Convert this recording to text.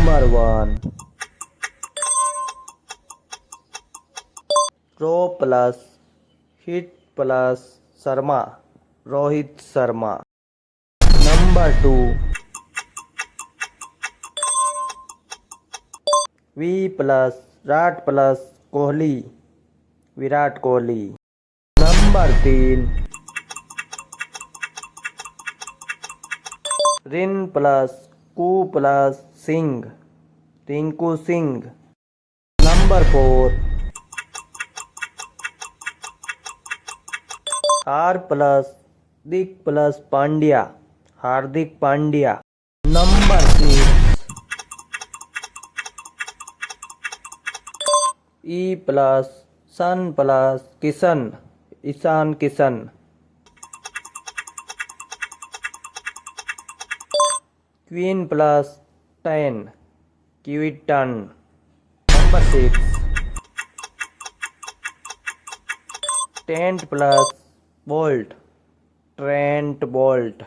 Number 1. Ro plus hit plus Sharma, Rohit Sharma. Number 2. V plus Rat plus Kohli, Virat Kohli. Number 3. Rin plus Ku plus Singh, Rinku Singh. Number 4. R plus Dik plus Pandya, Hardik Pandya. Number 6. E plus Sun plus Kishan, Ishan Kishan. Queen plus 10, Kiwitan. Number 6. Tent plus Bolt, Trent Bolt.